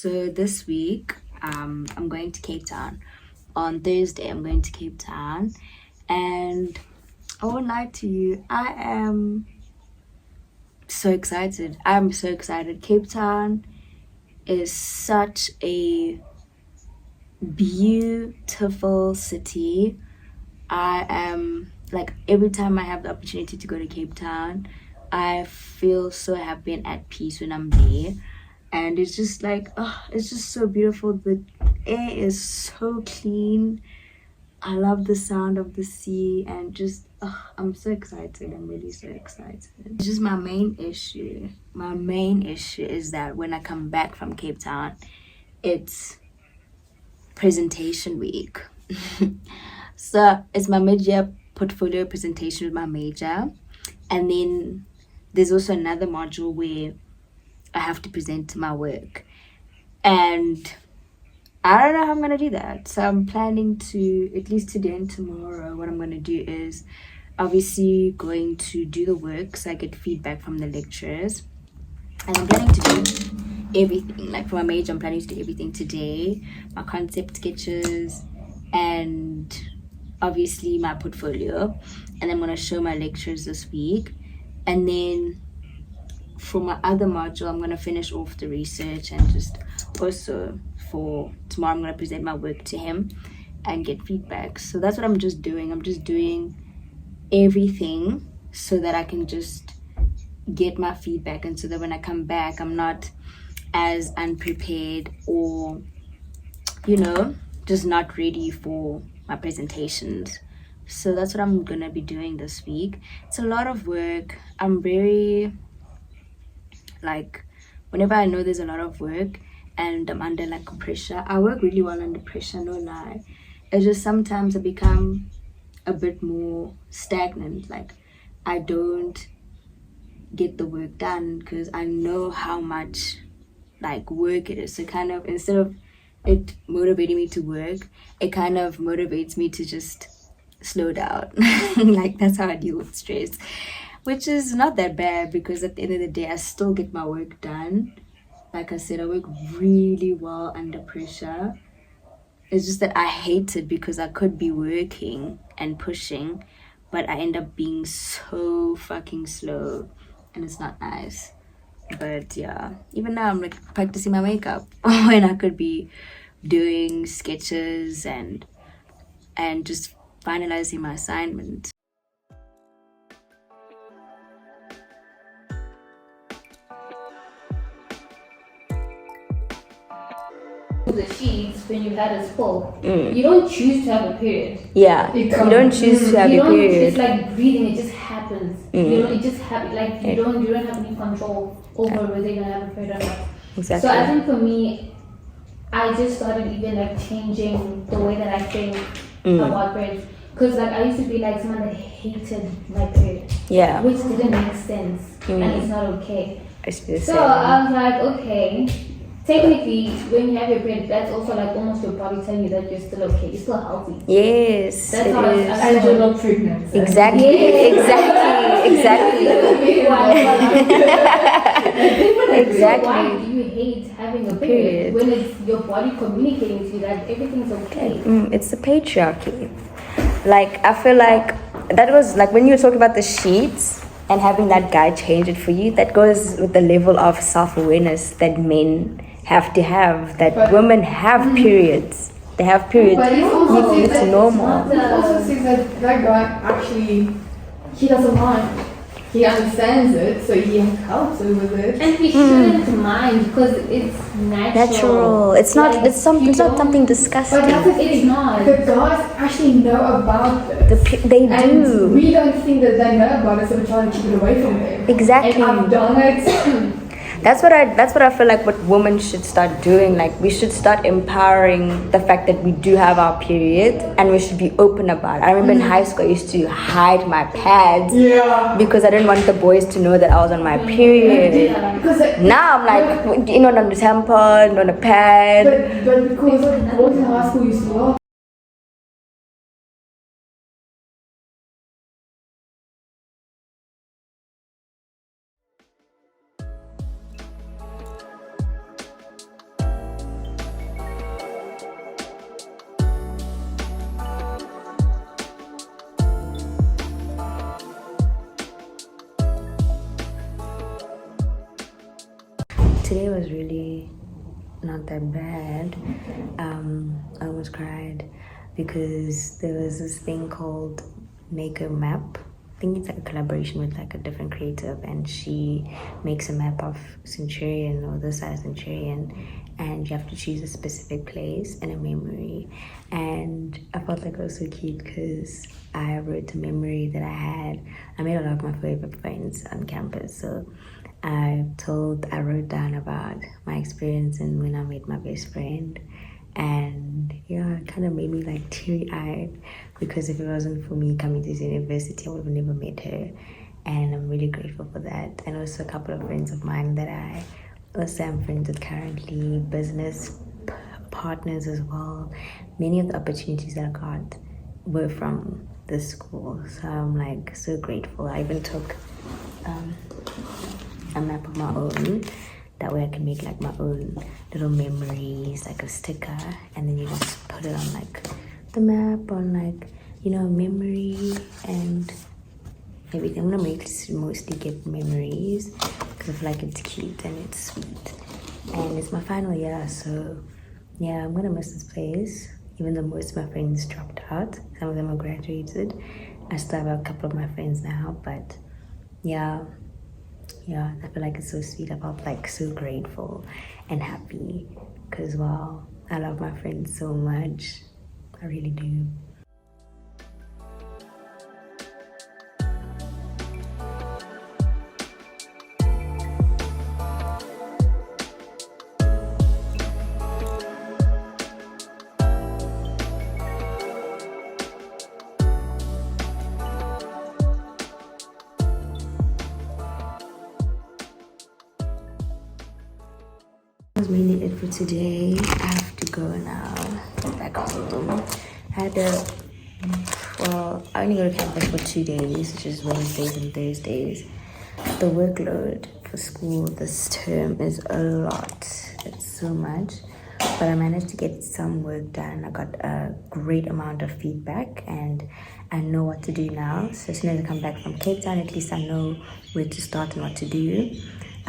So this week, I'm going to Cape Town. On Thursday, I'm going to Cape Town, and I won't lie to you, I am so excited. I'm so excited. Cape Town is such a beautiful city. I am like, every time I have the opportunity to go to Cape Town, I feel so happy and at peace when I'm there. And it's just like, oh, it's just so beautiful. The air is so clean. I love the sound of the sea, and just, I'm so excited. I'm really so excited. It's just my main issue. My main issue is that when I come back from Cape Town, it's presentation week. So it's my mid-year portfolio presentation with my major, and then there's also another module where I have to present my work, and I don't know how I'm gonna do that. So I'm planning to, at least today and tomorrow, what I'm gonna do is obviously going to do the work so I get feedback from the lecturers, and I'm planning to do everything. Like for my major, I'm planning to do everything today, my concept sketches, and obviously my portfolio, and I'm gonna show my lectures this week. And then for my other module, I'm gonna finish off the research, and just also for tomorrow, I'm gonna present my work to him and get feedback. So that's what I'm just doing. I'm just doing everything so that I can just get my feedback, and so that when I come back, I'm not as unprepared, or just not ready for my presentations. So that's what I'm gonna be doing this week. It's a lot of work. I'm very, like, whenever I know there's a lot of work and I'm under like pressure, I work really well under pressure, no lie. It's just sometimes I become a bit more stagnant. Like, I don't get the work done because I know how much like work it is. So kind of, instead of it motivating me to work, it kind of motivates me to just slow down. Like, that's how I deal with stress, which is not that bad, because at the end of the day, I still get my work done. Like I said, I work really well under pressure. It's just that I hate it because I could be working and pushing, but I end up being so fucking slow, and it's not nice. But yeah, even now I'm like practicing my makeup when I could be doing sketches and just finalizing my assignment. The sheets when you had a spill. You don't choose to have a period. Yeah, you don't choose to have a period. It's like breathing; it just happens. It just happens. Like you don't have any control over whether you're gonna have a period or not. Exactly. So I think for me, I just started even like changing the way that I think about periods. Because like I used to be like someone that hated my period. Yeah. Which didn't make sense, and it's not okay. So I was like, okay. Technically, when you have your period, that's also like almost your body telling you that you're still okay, you're still healthy. Yes, that's it how is. and you're not pregnant. Exactly, exactly. Exactly. So why do you hate having a period when it's your body communicating to you that everything's okay? It's the patriarchy. Like, I feel like that was like when you were talking about the sheets and having that guy change it for you, that goes with the level of self-awareness that men have to have, that women have periods. They have periods. But it also says it's that normal. It also says that that guy actually, he doesn't mind. He understands it, so he helps her with it. And he shouldn't mind because it's natural. It's not. Like, it's not something disgusting. But that's the thing. It's not. The guys actually know about this. They and do. We don't think that they know about it, so we're trying to keep it away from them. Exactly. And I've done it. That's what I feel like what women should start doing. Like, we should start empowering the fact that we do have our period, and we should be open about it. I remember in high school I used to hide my pads because I didn't want the boys to know that I was on my period. Now I'm like, not on the tampon, not on the pad. But because boys in high school used to laugh. today was really not that bad. I almost cried because there was this thing called Make a Map. I think it's like a collaboration with like a different creative, and she makes a map of Centurion or the size Centurion, and you have to choose a specific place and a memory. And I felt like it was so cute because I wrote a memory that I had. I made a lot of my favorite friends on campus, so I wrote down about my experience and when I met my best friend. And yeah, it kind of made me like teary eyed because if it wasn't for me coming to this university, I would have never met her. And I'm really grateful for that. And also, a couple of friends of mine that I also am friends with currently, business partners as well. Many of the opportunities that I got were from this school. So I'm like so grateful. I even took a map of my own. That way I can make like my own little memories, like a sticker, and then you just put it on like the map, on like, you know, memory and everything. I'm gonna mostly get memories because I feel like it's cute and it's sweet. And it's my final year, so yeah, I'm gonna miss this place. Even though most of my friends dropped out, some of them have graduated. I still have a couple of my friends now, but yeah, I feel like it's so sweet. I felt like so grateful and happy because wow, I love my friends so much. I really do. That was mainly it for today. I have to go now back home. I only go to campus for 2 days, which is Wednesdays and Thursdays. The workload for school this term is a lot. It's so much. But I managed to get some work done. I got a great amount of feedback and I know what to do now. So as soon as I come back from Cape Town, at least I know where to start and what to do.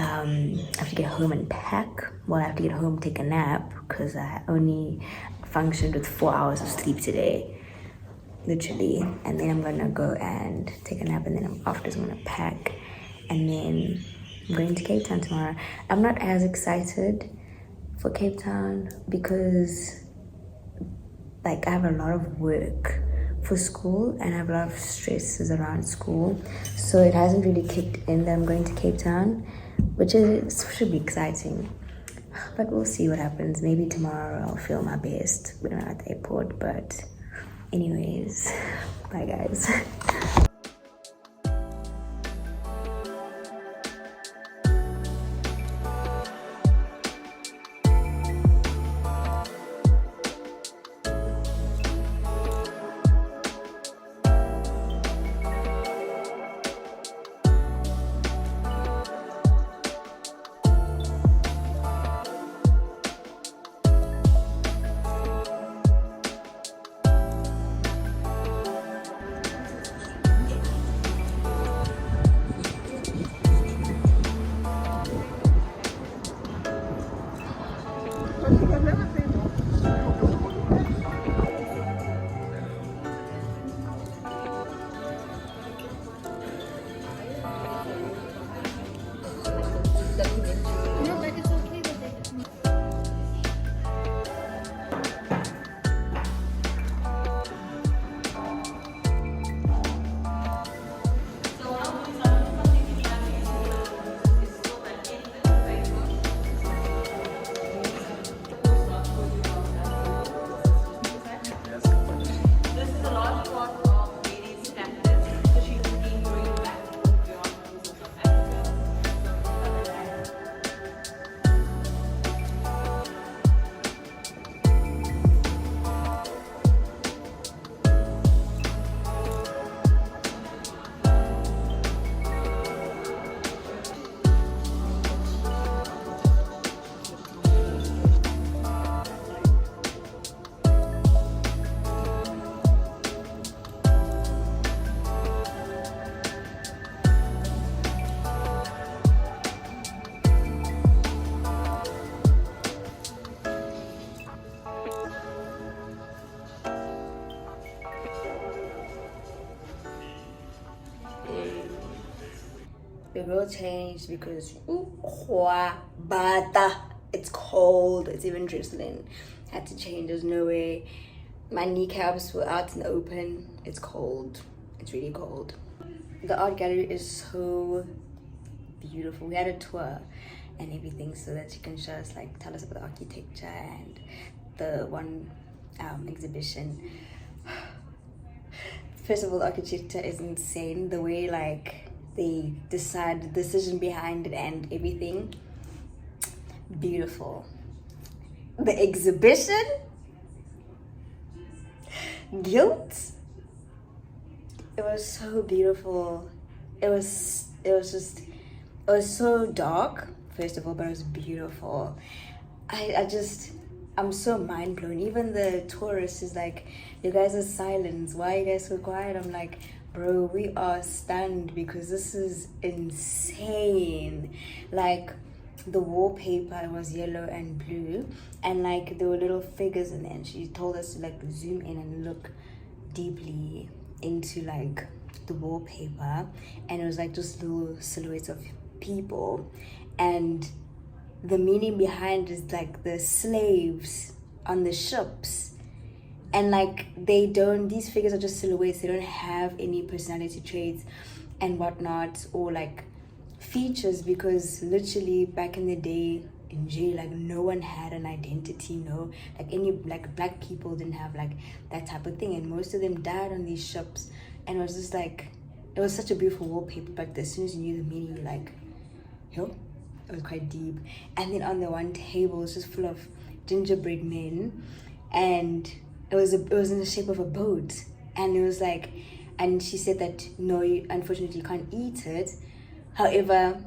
I have to get home and pack. Well, I have to get home, take a nap because I only functioned with 4 hours of sleep today, literally. And then I'm gonna go and take a nap, and then I'm gonna pack, and then I'm going to Cape Town tomorrow. I'm not as excited for Cape Town because like I have a lot of work for school and I have a lot of stresses around school, so it hasn't really kicked in that I'm going to Cape Town, which should be exciting, but we'll see what happens. Maybe tomorrow I'll feel my best when I'm at the airport. But anyways, bye guys. the girl changed because bata. It's cold. It's even drizzling. Had to change. There's no way. My kneecaps were out in the open. It's cold. It's really cold. The art gallery is so beautiful. We had a tour and everything so that you can show us, like, tell us about the architecture and the one exhibition. First of all, the architecture is insane. The way, like, they decide the decision behind it and everything. Beautiful. The exhibition, guilt. It was so beautiful. It was so dark, first of all, but it was beautiful. I'm so mind blown. Even the tourist is like, you guys are silent. Why are you guys so quiet? I'm like, bro, we are stunned because this is insane. Like, the wallpaper was yellow and blue, and like there were little figures in there, and she told us to like zoom in and look deeply into like the wallpaper, and it was like just little silhouettes of people, and the meaning behind is like the slaves on the ships, and like these figures are just silhouettes. They don't have any personality traits and whatnot, or like features, because literally back in the day in jail, like no one had an identity, no, like any like black people didn't have like that type of thing, and most of them died on these ships. And it was just like, it was such a beautiful wallpaper, but as soon as you knew the meaning, you're like, yo, it was quite deep. And then on the one table, it was just full of gingerbread men, and it was in the shape of a boat, and it was like, and she said that no, unfortunately you can't eat it. However,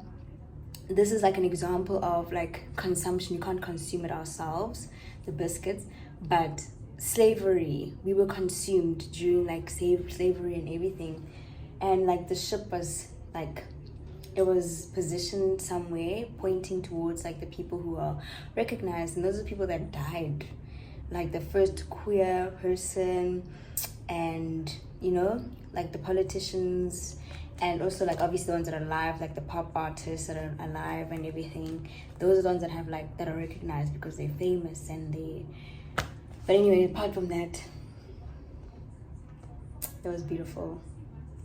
this is like an example of like consumption. You can't consume it ourselves, the biscuits, but slavery, we were consumed during like slavery and everything. And like the ship was like, it was positioned somewhere pointing towards like the people who are recognized, and those are people that died, like the first queer person, and you know, like the politicians, and also like obviously the ones that are alive, like the pop artists that are alive and everything. Those are the ones that have like, that are recognized because they're famous and they, but anyway, apart from that, it was beautiful.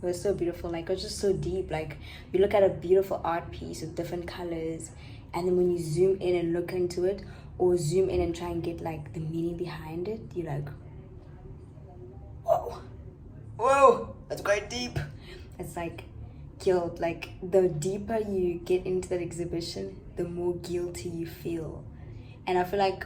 It was so beautiful. Like, it was just so deep. Like, you look at a beautiful art piece with different colors, and then when you zoom in and look into it, or zoom in and try and get like the meaning behind it, you're like, whoa, that's quite deep. It's like guilt. Like, the deeper you get into that exhibition, the more guilty you feel. And I feel like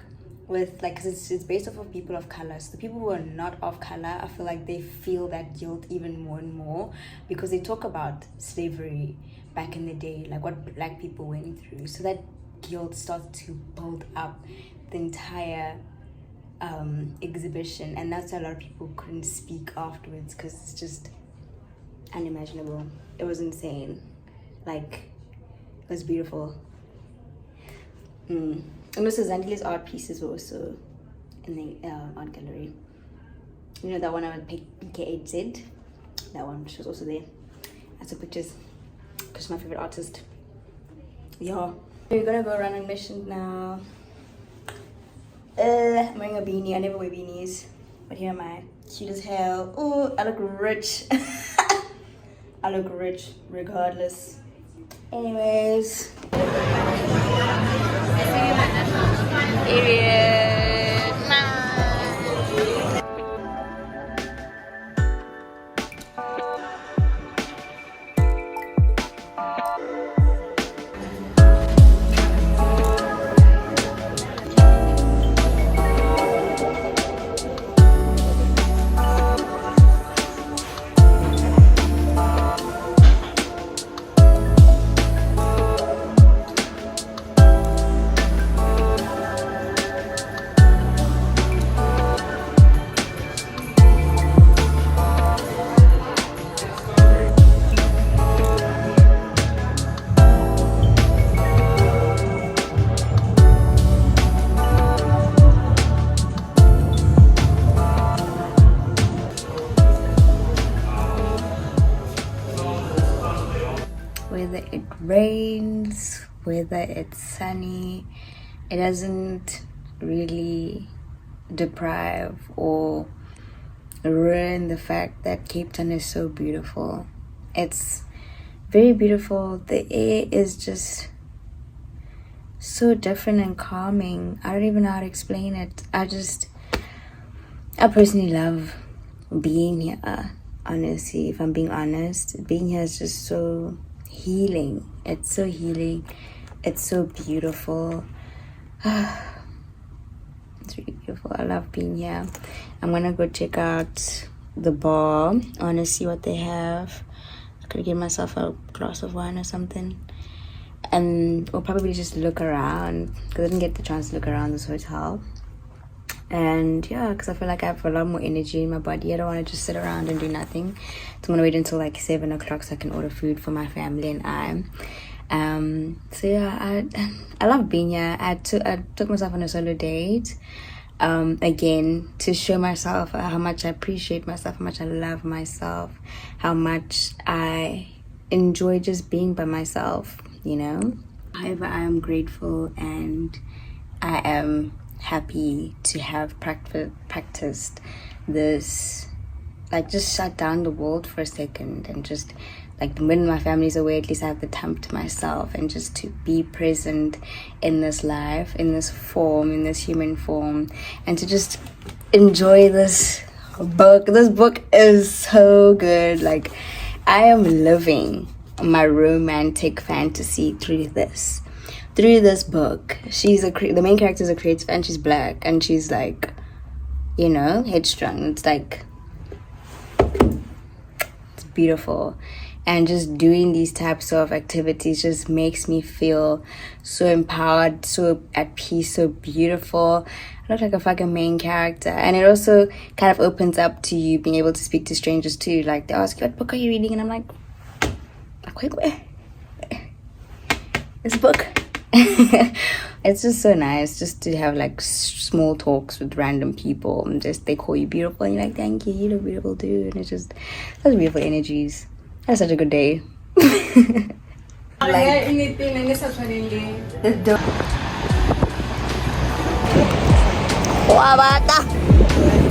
with like, cause it's based off of people of color, so the people who are not of color, I feel like they feel that guilt even more and more, because they talk about slavery back in the day, like what black people went through. So that guilt starts to build up the entire exhibition, and that's why a lot of people couldn't speak afterwards, because it's just unimaginable. It was insane. Like, it was beautiful. And also Zandile's art pieces were also in the art gallery. You know that one I would pick, PKHZ? That one, she was also there. I took pictures because she's my favorite artist. Yeah. We're gonna go run on mission now. I'm wearing a beanie. I never wear beanies, but here am I, cute as hell. Oh, I look rich. I look rich regardless. Anyways. Period. rains, whether it's sunny, it doesn't really deprive or ruin the fact that Cape Town is so beautiful. It's very beautiful. The air is just so different and calming. I don't even know how to explain it. I personally love being here. Honestly, if I'm being honest, being here is just so healing. It's so healing. It's so beautiful. It's really beautiful. I love being here. I'm gonna go check out the bar. I wanna see what they have. I could get myself a glass of wine or something. And we'll probably just look around because I didn't get the chance to look around this hotel. And yeah, because I feel like I have a lot more energy in my body. I don't want to just sit around and do nothing. So I'm gonna wait until like 7 o'clock so I can order food for my family and I. So yeah, I love being here. I took myself on a solo date. Again, to show myself how much I appreciate myself, how much I love myself, how much I enjoy just being by myself, you know. However, I am grateful and I am happy to have practiced this, like just shut down the world for a second and just like when my family's away, at least I have the time to myself and just to be present in this life, in this form, in this human form, and to just enjoy this book. This book is so good. Like I am living my romantic fantasy through this book. The main character is a creative and she's black and she's like, you know, headstrong. It's like, it's beautiful. And just doing these types of activities just makes me feel so empowered, so at peace, so beautiful. I look like a fucking main character. And it also kind of opens up to you being able to speak to strangers too. Like they ask you, what book are you reading? And I'm like, this book. It's just so nice just to have like small talks with random people and just they call you beautiful and you're like, thank you, you look beautiful too. And it's just such beautiful energies. That's such a good day. Like anything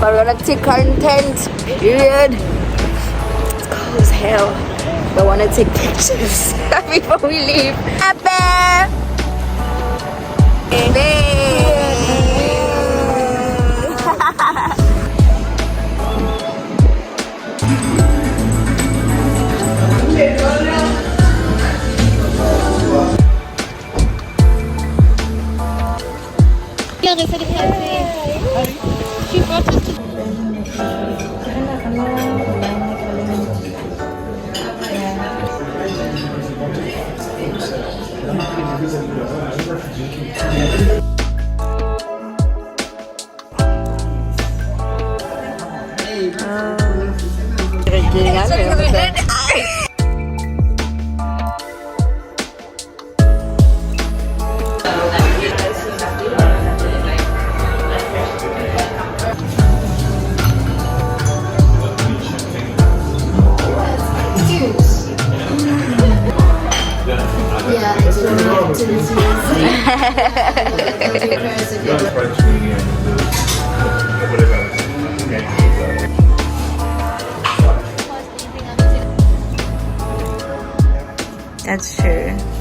Variety content, period. It's cold as hell. I want to take pictures before we leave. That's true.